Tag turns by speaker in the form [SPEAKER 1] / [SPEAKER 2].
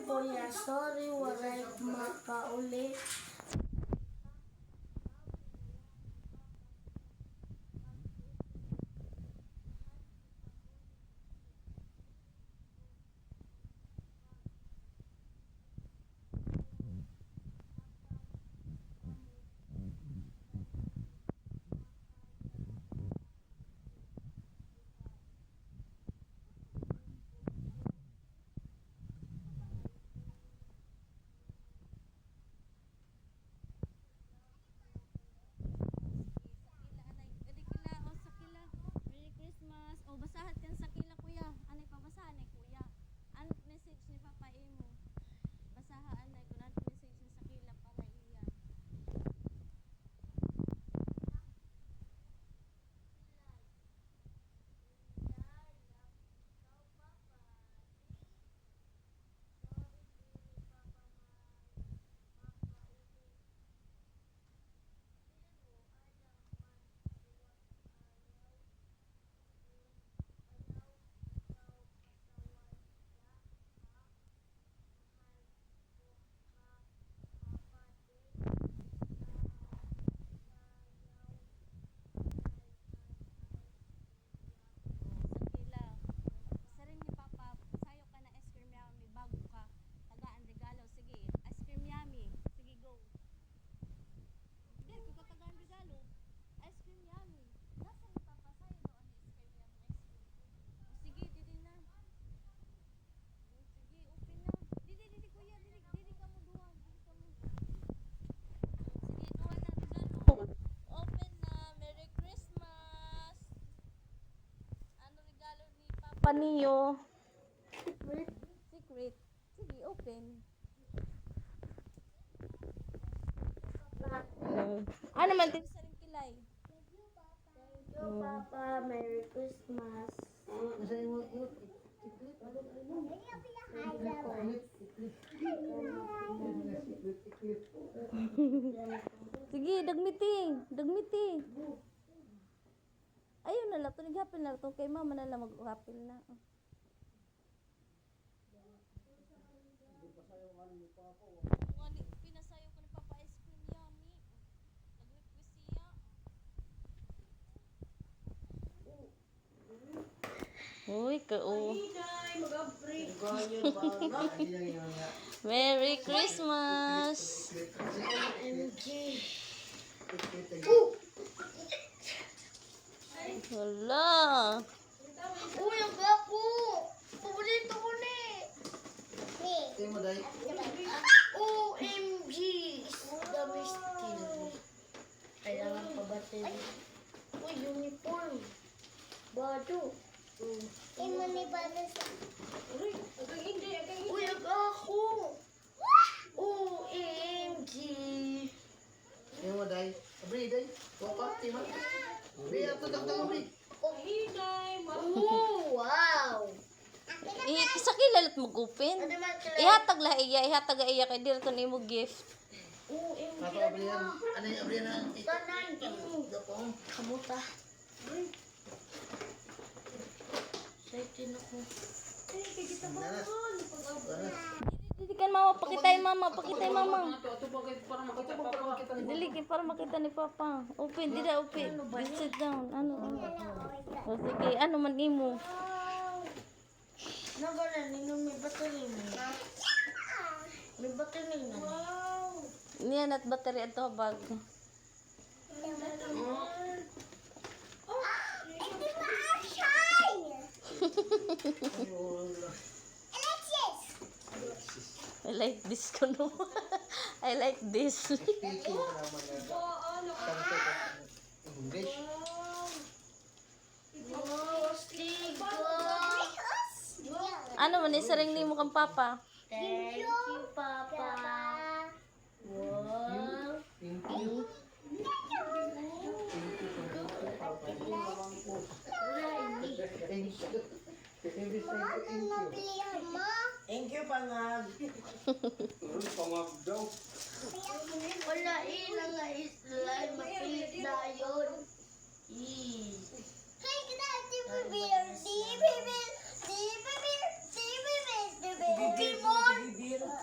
[SPEAKER 1] Kuya, sorry, waray makaulit.
[SPEAKER 2] Basahat kan sa kila kuya. Anay pabasahan ni kuya. An message ni Papa Imo. Basahaan na kun ano message ni sa kila para iya. Paniyo. Secret. Sige, open. Ano man din sa rin kilay?
[SPEAKER 1] Thank you, Papa. Merry Christmas.
[SPEAKER 2] Sige, dagmiti. Dagmiti. Ayun na lang. Tunig hapil na lang. Kay mama na lang mag-hapil na. Pinasayo ko ni Papa ice cream yummy. Nag-request siya. Uy, Merry Christmas! Wala!
[SPEAKER 1] Uy, ang gapo! Paborito ko ni! OMG! Dami still. Kailangan pa ba tayo? Uy, uniform! Bado! Imo ni Bado sa... Uy, ang ako! OMG!
[SPEAKER 3] Yung mo, day. Abri, day. Wapa, tima. Abri, ato takdang abri.
[SPEAKER 1] Oh, wow!
[SPEAKER 2] Sa kilalat mag-open. Ihatag lah iya, ihatag iya kay dito nimo gift.
[SPEAKER 1] OMG!
[SPEAKER 3] Ato abri yan. Ano yung abri yan?
[SPEAKER 1] Tanan!
[SPEAKER 3] Dapong.
[SPEAKER 1] Kamuta. Excited ako.
[SPEAKER 2] Dili kan mama pakitay mama, pakitay mama. Dili para makita ni Papa. Open, dida open. Sit down. Ano? O sige, ano man imo?
[SPEAKER 1] Nagana ninong may battery na. May battery na.
[SPEAKER 2] Niyan at battery ato bag. I like this kuno. I like this.
[SPEAKER 3] Speaking naman na. English.
[SPEAKER 2] Ano man isaring nimo kang Papa?
[SPEAKER 1] Thank you, Papa. Wow.
[SPEAKER 3] Thank you.
[SPEAKER 1] Thank you, Pangag.
[SPEAKER 3] Pangag daw.
[SPEAKER 1] Wala nga slime. Mapilit na yun. Hey, bibir mo!